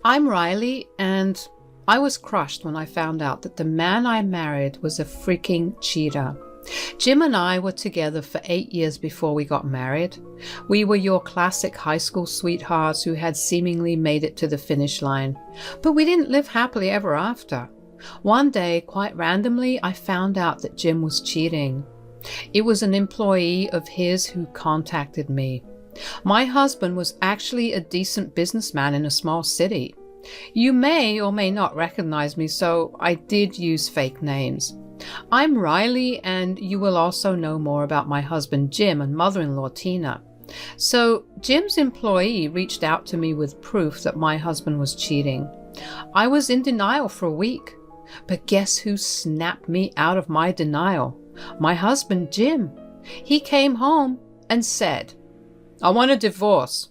I'm Riley, and I was crushed when I found out that the man I married was a freaking cheater. Jim and I were together for 8 years before we got married. We were your classic high school sweethearts who had seemingly made it to the finish line. But we didn't live happily ever after. One day, quite randomly, I found out that Jim was cheating. It was an employee of his who contacted me. My husband was actually a decent businessman in a small city. You may or may not recognize me, so I did use fake names. I'm Riley, and you will also know more about my husband Jim and mother-in-law Tina. So Jim's employee reached out to me with proof that my husband was cheating. I was in denial for a week, but guess who snapped me out of my denial? My husband Jim. He came home and said, "I want a divorce.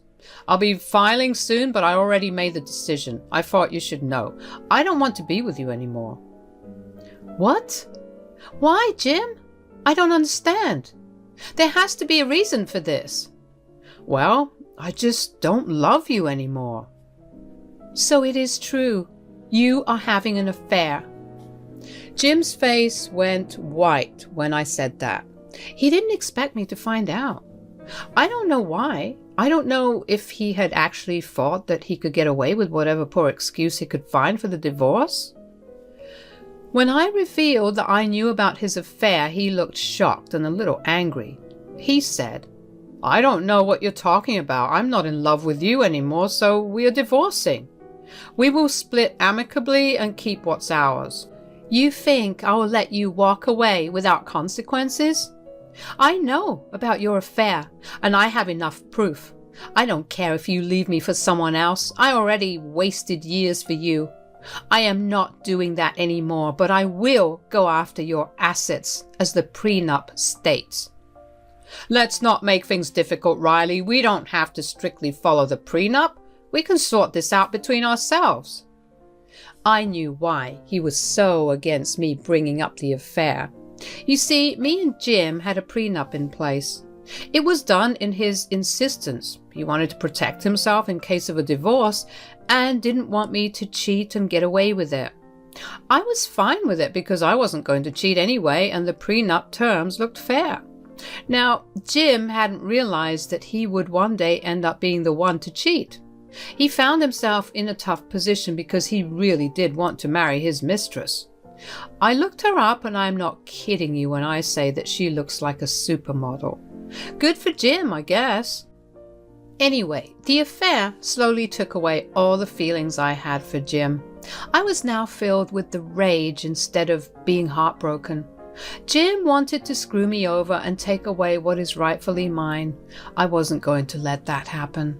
I'll be filing soon, but I already made the decision. I thought you should know. I don't want to be with you anymore." What? Why, Jim? I don't understand. There has to be a reason for this. Well, I just don't love you anymore. So it is true. You are having an affair. Jim's face went white when I said that. He didn't expect me to find out. I don't know why. I don't know if he had actually thought that he could get away with whatever poor excuse he could find for the divorce. When I revealed that I knew about his affair, he looked shocked and a little angry. He said, "I don't know what you're talking about. I'm not in love with you anymore, so we are divorcing. We will split amicably and keep what's ours. You think I will let you walk away without consequences? I know about your affair, and I have enough proof. I don't care if you leave me for someone else. I already wasted years for you. I am not doing that anymore, but I will go after your assets, as the prenup states." Let's not make things difficult, Riley. We don't have to strictly follow the prenup. We can sort this out between ourselves. I knew why he was so against me bringing up the affair. You see, me and Jim had a prenup in place. It was done in his insistence. He wanted to protect himself in case of a divorce and didn't want me to cheat and get away with it. I was fine with it because I wasn't going to cheat anyway, and the prenup terms looked fair. Now, Jim hadn't realized that he would one day end up being the one to cheat. He found himself in a tough position because he really did want to marry his mistress. I looked her up, and I'm not kidding you when I say that she looks like a supermodel. Good for Jim, I guess. Anyway, the affair slowly took away all the feelings I had for Jim. I was now filled with the rage instead of being heartbroken. Jim wanted to screw me over and take away what is rightfully mine. I wasn't going to let that happen.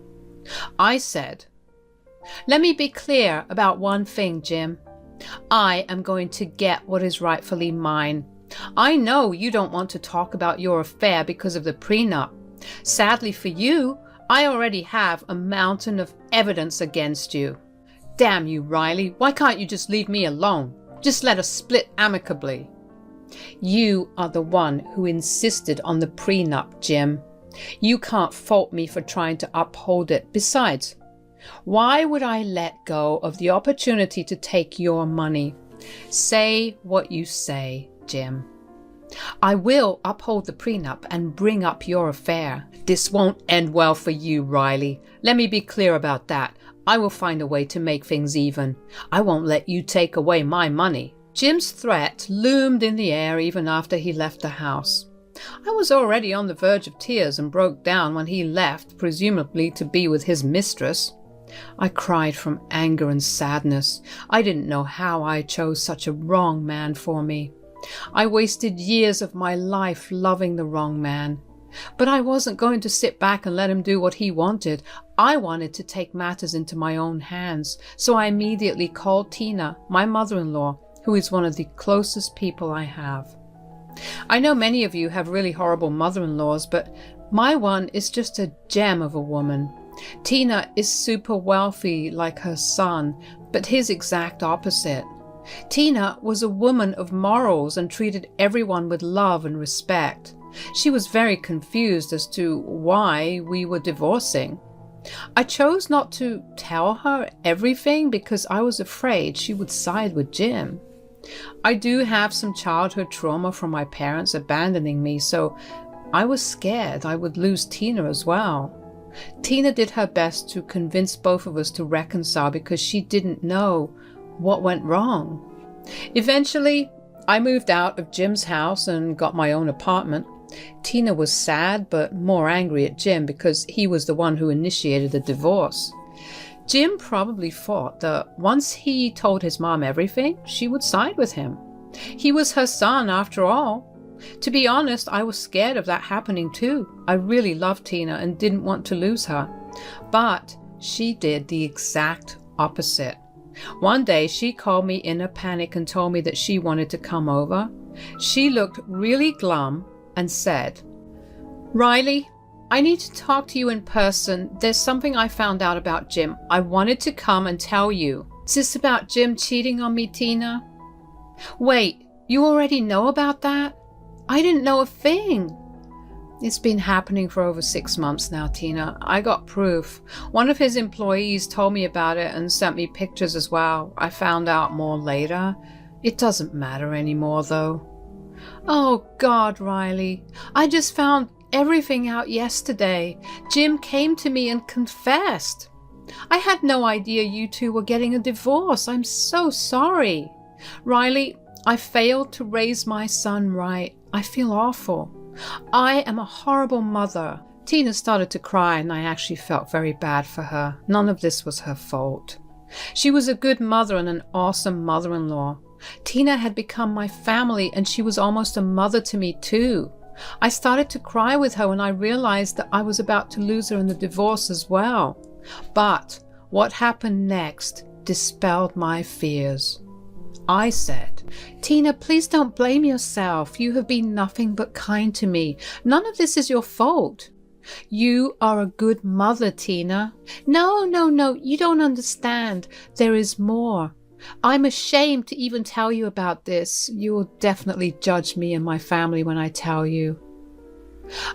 I said, "Let me be clear about one thing, Jim. I am going to get what is rightfully mine. I know you don't want to talk about your affair because of the prenup. Sadly for you, I already have a mountain of evidence against you. Damn you, Riley, why can't you just leave me alone? Just let us split amicably." You are the one who insisted on the prenup, Jim. You can't fault me for trying to uphold it. Besides, why would I let go of the opportunity to take your money? Say what you say, Jim. I will uphold the prenup and bring up your affair. This won't end well for you, Riley. Let me be clear about that. I will find a way to make things even. I won't let you take away my money. Jim's threat loomed in the air even after he left the house. I was already on the verge of tears and broke down when he left, presumably to be with his mistress. I cried from anger and sadness. I didn't know how I chose such a wrong man for me. I wasted years of my life loving the wrong man. But I wasn't going to sit back and let him do what he wanted. I wanted to take matters into my own hands, so I immediately called Tina, my mother-in-law, who is one of the closest people I have. I know many of you have really horrible mother-in-laws, but my one is just a gem of a woman. Tina is super wealthy like her son, but his exact opposite. Tina was a woman of morals and treated everyone with love and respect. She was very confused as to why we were divorcing. I chose not to tell her everything because I was afraid she would side with Jim. I do have some childhood trauma from my parents abandoning me, so I was scared I would lose Tina as well. Tina did her best to convince both of us to reconcile because she didn't know what went wrong. Eventually, I moved out of Jim's house and got my own apartment. Tina was sad but more angry at Jim because he was the one who initiated the divorce. Jim probably thought that once he told his mom everything, she would side with him. He was her son after all. To be honest, I was scared of that happening too. I really loved Tina and didn't want to lose her. But she did the exact opposite. One day she called me in a panic and told me that she wanted to come over. She looked really glum and said, "Riley, I need to talk to you in person. There's something I found out about Jim. I wanted to come and tell you." "Is this about Jim cheating on me, Tina?" "Wait, you already know about that? I didn't know a thing." "It's been happening for over 6 months now, Tina. I got proof. One of his employees told me about it and sent me pictures as well. I found out more later. It doesn't matter anymore, though." "Oh, God, Riley. I just found everything out yesterday. Jim came to me and confessed. I had no idea you two were getting a divorce. I'm so sorry. Riley, I failed to raise my son right. I feel awful. I am a horrible mother." Tina started to cry and I actually felt very bad for her. None of this was her fault. She was a good mother and an awesome mother-in-law. Tina had become my family and she was almost a mother to me too. I started to cry with her when I realized that I was about to lose her in the divorce as well. But what happened next dispelled my fears. I said, "Tina, please don't blame yourself. You have been nothing but kind to me. None of this is your fault. You are a good mother, Tina." No, you don't understand. There is more. I'm ashamed to even tell you about this. You will definitely judge me and my family when I tell you."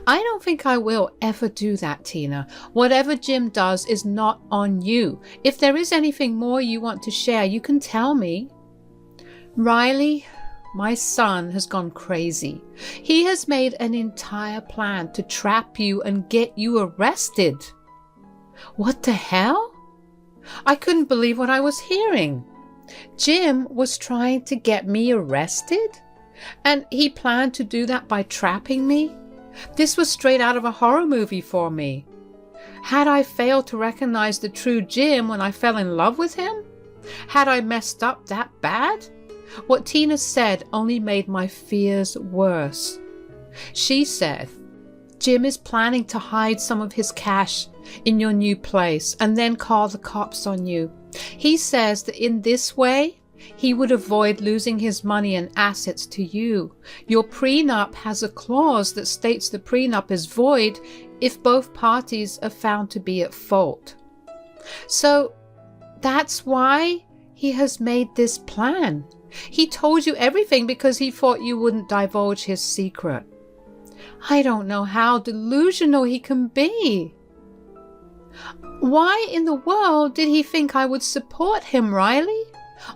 "I don't think I will ever do that, Tina. Whatever Jim does is not on you. If there is anything more you want to share, you can tell me." "Riley, my son has gone crazy. He has made an entire plan to trap you and get you arrested." "What the hell?" I couldn't believe what I was hearing. Jim was trying to get me arrested? And he planned to do that by trapping me? This was straight out of a horror movie for me. Had I failed to recognize the true Jim when I fell in love with him? Had I messed up that bad? What Tina said only made my fears worse. She said, "Jim is planning to hide some of his cash in your new place and then call the cops on you. He says that in this way, he would avoid losing his money and assets to you. Your prenup has a clause that states the prenup is void if both parties are found to be at fault. So that's why he has made this plan. He told you everything because he thought you wouldn't divulge his secret. I don't know how delusional he can be. Why in the world did he think I would support him, Riley?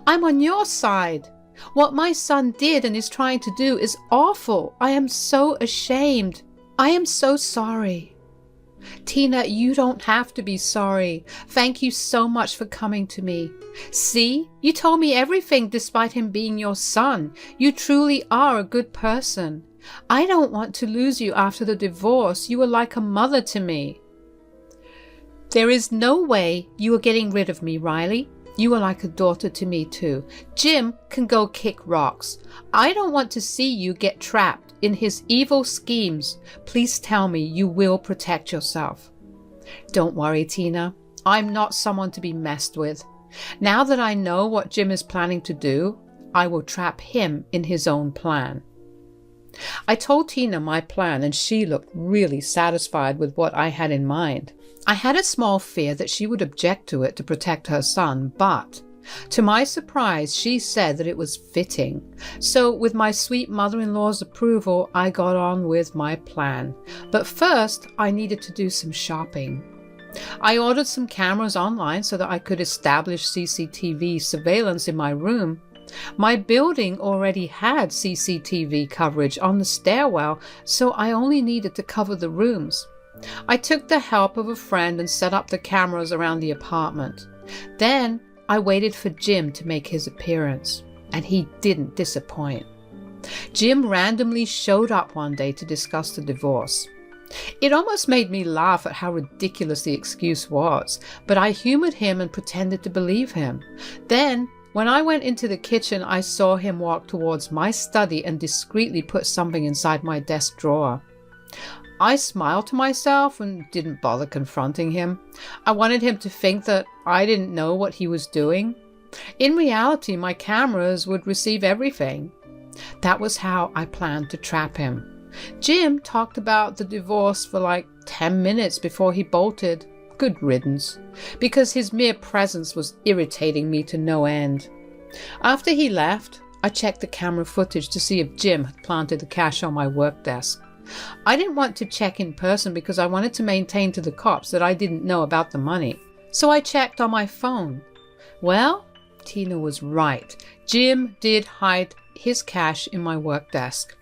I'm on your side. What my son did and is trying to do is awful. I am so ashamed. I am so sorry." "Tina, you don't have to be sorry. Thank you so much for coming to me. See, you told me everything despite him being your son. You truly are a good person. I don't want to lose you after the divorce. You were like a mother to me." "There is no way you are getting rid of me, Riley. You are like a daughter to me too. Jim can go kick rocks. I don't want to see you get trapped in his evil schemes. Please tell me you will protect yourself." "Don't worry, Tina. I'm not someone to be messed with. Now that I know what Jim is planning to do, I will trap him in his own plan." I told Tina my plan and she looked really satisfied with what I had in mind. I had a small fear that she would object to it to protect her son, but to my surprise, she said that it was fitting. So with my sweet mother-in-law's approval, I got on with my plan. But first, I needed to do some shopping. I ordered some cameras online so that I could establish CCTV surveillance in my room. My building already had CCTV coverage on the stairwell, so I only needed to cover the rooms. I took the help of a friend and set up the cameras around the apartment. Then I waited for Jim to make his appearance, and he didn't disappoint. Jim randomly showed up one day to discuss the divorce. It almost made me laugh at how ridiculous the excuse was, but I humored him and pretended to believe him. Then, when I went into the kitchen, I saw him walk towards my study and discreetly put something inside my desk drawer. I smiled to myself and didn't bother confronting him. I wanted him to think that I didn't know what he was doing. In reality, my cameras would receive everything. That was how I planned to trap him. Jim talked about the divorce for like 10 minutes before he bolted. Good riddance, because his mere presence was irritating me to no end. After he left, I checked the camera footage to see if Jim had planted the cash on my work desk. I didn't want to check in person because I wanted to maintain to the cops that I didn't know about the money. So I checked on my phone. Well, Tina was right. Jim did hide his cash in my work desk.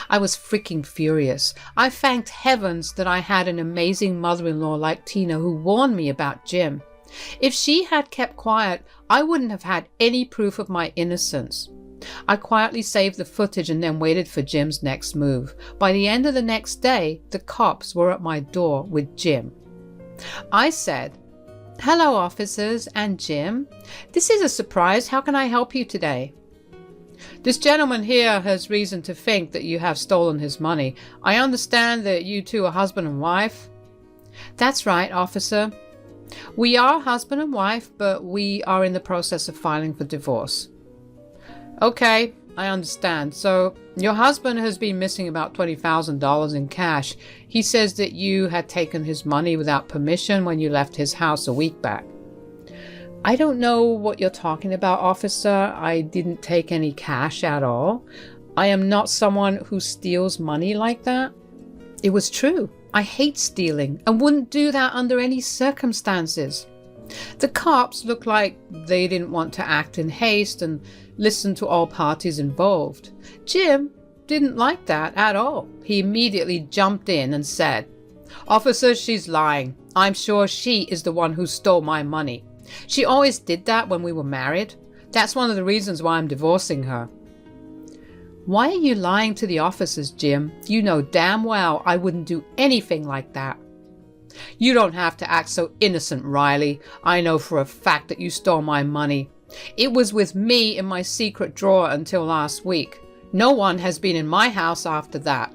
I was freaking furious. I thanked heavens that I had an amazing mother-in-law like Tina who warned me about Jim. If she had kept quiet, I wouldn't have had any proof of my innocence. I quietly saved the footage and then waited for Jim's next move. By the end of the next day, the cops were at my door with Jim. I said, "Hello, officers and Jim. This is a surprise. How can I help you today?" "This gentleman here has reason to think that you have stolen his money. I understand that you two are husband and wife." "That's right, officer. We are husband and wife, but we are in the process of filing for divorce." "Okay, I understand. So your husband has been missing about $20,000 in cash. He says that you had taken his money without permission when you left his house a week back." "I don't know what you're talking about, officer. I didn't take any cash at all. I am not someone who steals money like that." It was true. I hate stealing and wouldn't do that under any circumstances. The cops looked like they didn't want to act in haste and listen to all parties involved. Jim didn't like that at all. He immediately jumped in and said, "Officer, she's lying. I'm sure she is the one who stole my money. She always did that when we were married. That's one of the reasons why I'm divorcing her." "Why are you lying to the officers, Jim? You know damn well I wouldn't do anything like that." "You don't have to act so innocent, Riley. I know for a fact that you stole my money. It was with me in my secret drawer until last week. No one has been in my house after that."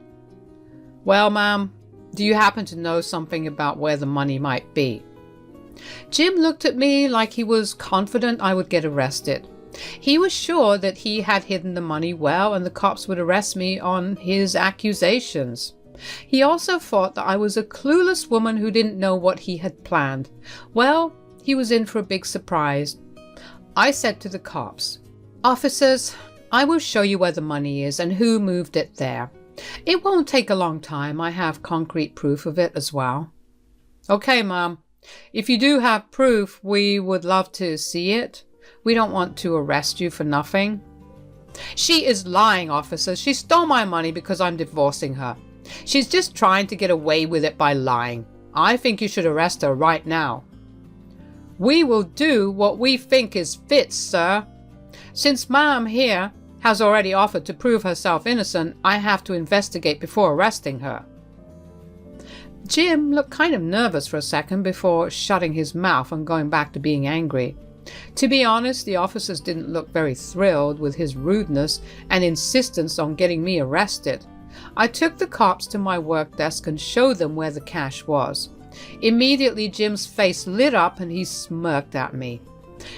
"Well, ma'am, do you happen to know something about where the money might be?" Jim looked at me like he was confident I would get arrested. He was sure that he had hidden the money well and the cops would arrest me on his accusations. He also thought that I was a clueless woman who didn't know what he had planned. Well, he was in for a big surprise. I said to the cops, "Officers, I will show you where the money is and who moved it there. It won't take a long time. I have concrete proof of it as well." "Okay, ma'am. If you do have proof, we would love to see it. We don't want to arrest you for nothing." "She is lying, officer. She stole my money because I'm divorcing her. She's just trying to get away with it by lying. I think you should arrest her right now." "We will do what we think is fit, sir. Since ma'am here has already offered to prove herself innocent, I have to investigate before arresting her." Jim looked kind of nervous for a second before shutting his mouth and going back to being angry. To be honest, the officers didn't look very thrilled with his rudeness and insistence on getting me arrested. I took the cops to my work desk and showed them where the cash was. Immediately, Jim's face lit up and he smirked at me.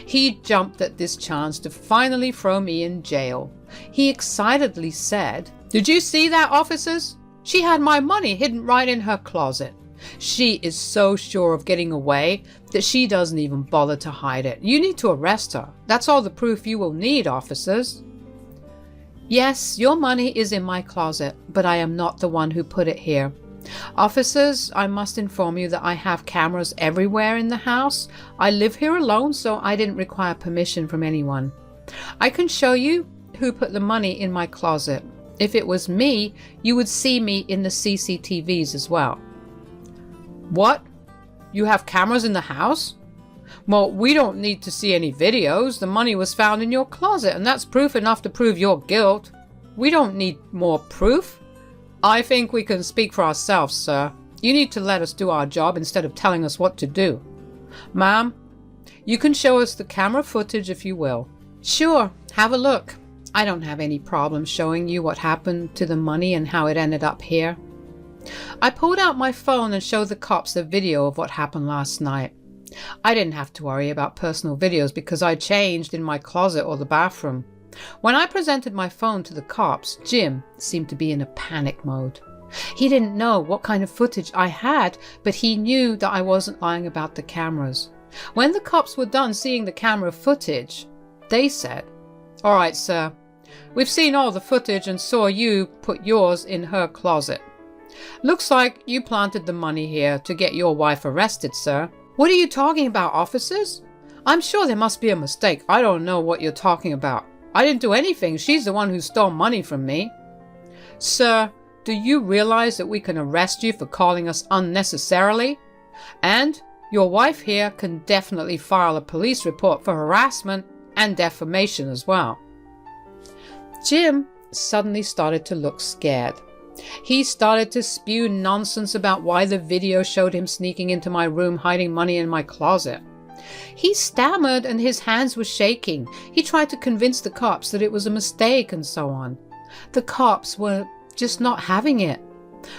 He jumped at this chance to finally throw me in jail. He excitedly said, "Did you see that, officers? She had my money hidden right in her closet. She is so sure of getting away that she doesn't even bother to hide it. You need to arrest her. That's all the proof you will need, officers." "Yes, your money is in my closet, but I am not the one who put it here. Officers, I must inform you that I have cameras everywhere in the house. I live here alone, so I didn't require permission from anyone. I can show you who put the money in my closet. If it was me, you would see me in the CCTVs as well. What? You have cameras in the house? Well, we don't need to see any videos. The money was found in your closet, and that's proof enough to prove your guilt. We don't need more proof. I think we can speak for ourselves, sir. You need to let us do our job instead of telling us what to do. Ma'am, you can show us the camera footage if you will. Sure, have a look. I don't have any problem showing you what happened to the money and how it ended up here. I pulled out my phone and showed the cops a video of what happened last night. I didn't have to worry about personal videos because I changed in my closet or the bathroom. When I presented my phone to the cops, Jim seemed to be in a panic mode. He didn't know what kind of footage I had, but he knew that I wasn't lying about the cameras. When the cops were done seeing the camera footage, they said, "All right, sir. We've seen all the footage and saw you put yours in her closet. Looks like you planted the money here to get your wife arrested, sir." "What are you talking about, officers? I'm sure there must be a mistake. I don't know what you're talking about. I didn't do anything. She's the one who stole money from me." "Sir, do you realize that we can arrest you for calling us unnecessarily? And your wife here can definitely file a police report for harassment and defamation as well." Jim suddenly started to look scared. He started to spew nonsense about why the video showed him sneaking into my room hiding money in my closet. He stammered and his hands were shaking. He tried to convince the cops that it was a mistake and so on. The cops were just not having it.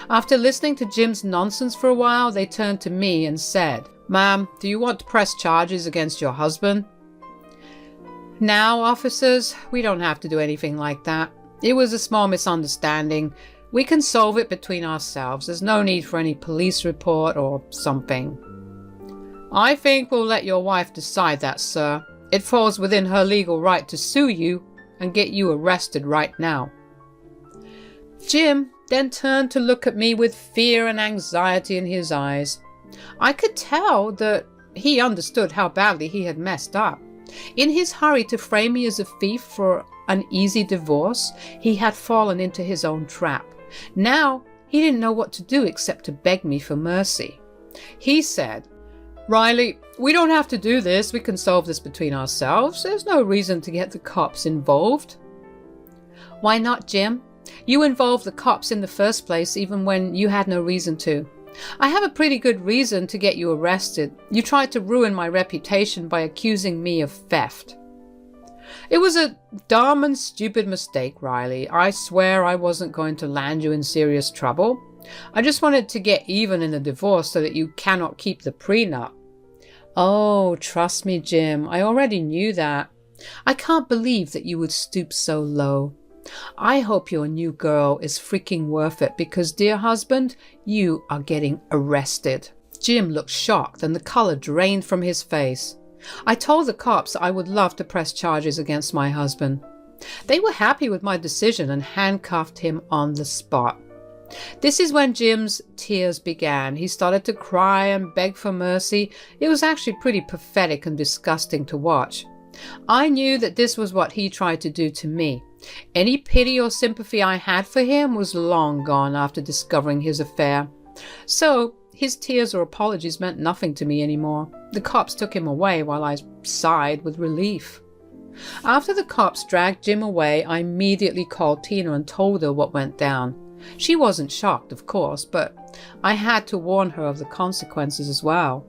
After listening to Jim's nonsense for a while, they turned to me and said, "Ma'am, do you want to press charges against your husband?" "Now, officers, we don't have to do anything like that. It was a small misunderstanding. We can solve it between ourselves. There's no need for any police report or something." "I think we'll let your wife decide that, sir. It falls within her legal right to sue you and get you arrested right now." Jim then turned to look at me with fear and anxiety in his eyes. I could tell that he understood how badly he had messed up. In his hurry to frame me as a thief for an easy divorce, he had fallen into his own trap. Now he didn't know what to do except to beg me for mercy. He said, "Riley, we don't have to do this. We can solve this between ourselves. There's no reason to get the cops involved." "Why not, Jim? You involved the cops in the first place even when you had no reason to. I have a pretty good reason to get you arrested. You tried to ruin my reputation by accusing me of theft." "It was a dumb and stupid mistake, Riley. I swear I wasn't going to land you in serious trouble. I just wanted to get even in the divorce so that you cannot keep the prenup." "Oh, trust me, Jim. I already knew that. I can't believe that you would stoop so low. I hope your new girl is freaking worth it because, dear husband, you are getting arrested." Jim looked shocked and the color drained from his face. I told the cops I would love to press charges against my husband. They were happy with my decision and handcuffed him on the spot. This is when Jim's tears began. He started to cry and beg for mercy. It was actually pretty pathetic and disgusting to watch. I knew that this was what he tried to do to me. Any pity or sympathy I had for him was long gone after discovering his affair. So his tears or apologies meant nothing to me anymore. The cops took him away while I sighed with relief. After the cops dragged Jim away, I immediately called Tina and told her what went down. She wasn't shocked, of course, but I had to warn her of the consequences as well.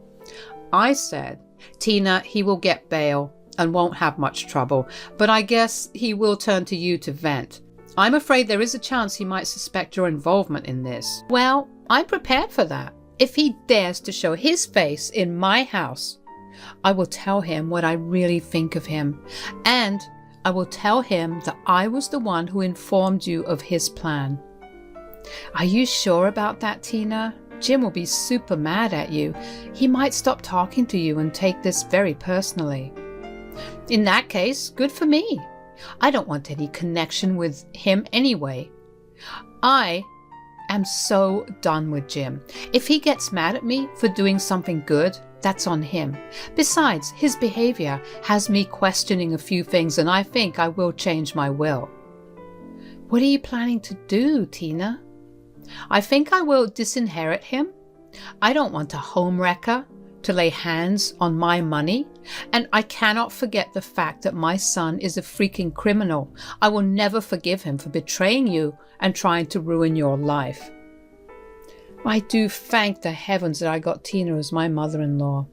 I said, "Tina, he will get bail and won't have much trouble, but I guess he will turn to you to vent. I'm afraid there is a chance he might suspect your involvement in this." "Well, I'm prepared for that. If he dares to show his face in my house, I will tell him what I really think of him, and I will tell him that I was the one who informed you of his plan." "Are you sure about that, Tina? Jim will be super mad at you. He might stop talking to you and take this very personally." "In that case, good for me. I don't want any connection with him anyway. I am so done with Jim. If he gets mad at me for doing something good, that's on him. Besides, his behavior has me questioning a few things, and I think I will change my will. What are you planning to do, Tina? I think I will disinherit him. I don't want a homewrecker to lay hands on my money, and I cannot forget the fact that my son is a freaking criminal. I will never forgive him for betraying you and trying to ruin your life. I do thank the heavens that I got Tina as my mother-in-law.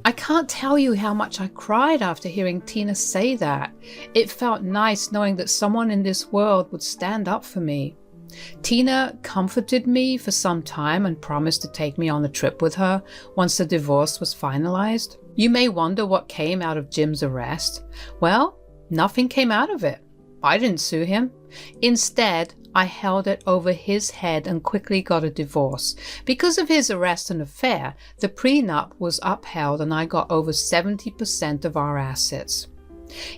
I can't tell you how much I cried after hearing Tina say that. It felt nice knowing that someone in this world would stand up for me. Tina comforted me for some time and promised to take me on a trip with her once the divorce was finalized. You may wonder what came out of Jim's arrest. Well, nothing came out of it. I didn't sue him. Instead, I held it over his head and quickly got a divorce. Because of his arrest and affair, the prenup was upheld and I got over 70% of our assets.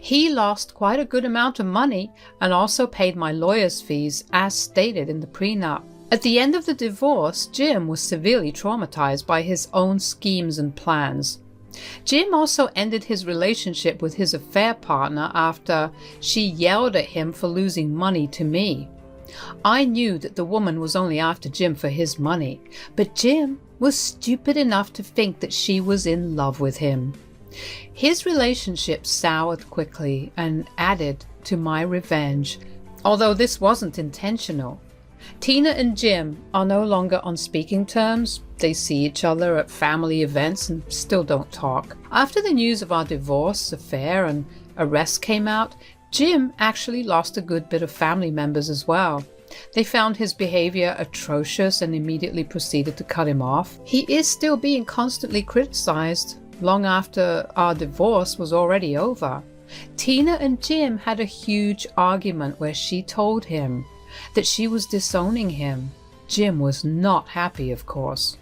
He lost quite a good amount of money and also paid my lawyer's fees as stated in the prenup. At the end of the divorce, Jim was severely traumatized by his own schemes and plans. Jim also ended his relationship with his affair partner after she yelled at him for losing money to me. I knew that the woman was only after Jim for his money, but Jim was stupid enough to think that she was in love with him. His relationship soured quickly and added to my revenge, although this wasn't intentional. Tina and Jim are no longer on speaking terms. They see each other at family events and still don't talk. After the news of our divorce, affair, and arrest came out, Jim actually lost a good bit of family members as well. They found his behavior atrocious and immediately proceeded to cut him off. He is still being constantly criticized long after our divorce was already over. Tina and Jim had a huge argument where she told him that she was disowning him. Jim was not happy, of course.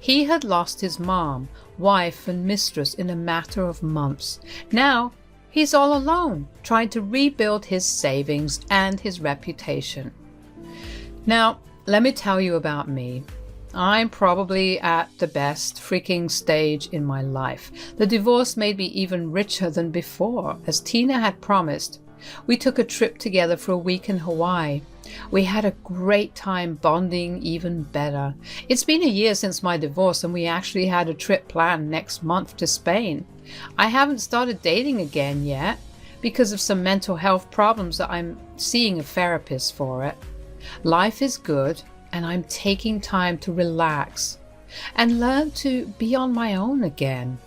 He had lost his mom, wife, and mistress in a matter of months. Now, he's all alone, trying to rebuild his savings and his reputation. Now, let me tell you about me. I'm probably at the best freaking stage in my life. The divorce made me even richer than before, as Tina had promised. We took a trip together for a week in Hawaii. We had a great time bonding even better. It's been a year since my divorce and we actually had a trip planned next month to Spain. I haven't started dating again yet because of some mental health problems that I'm seeing a therapist for it. Life is good and I'm taking time to relax and learn to be on my own again.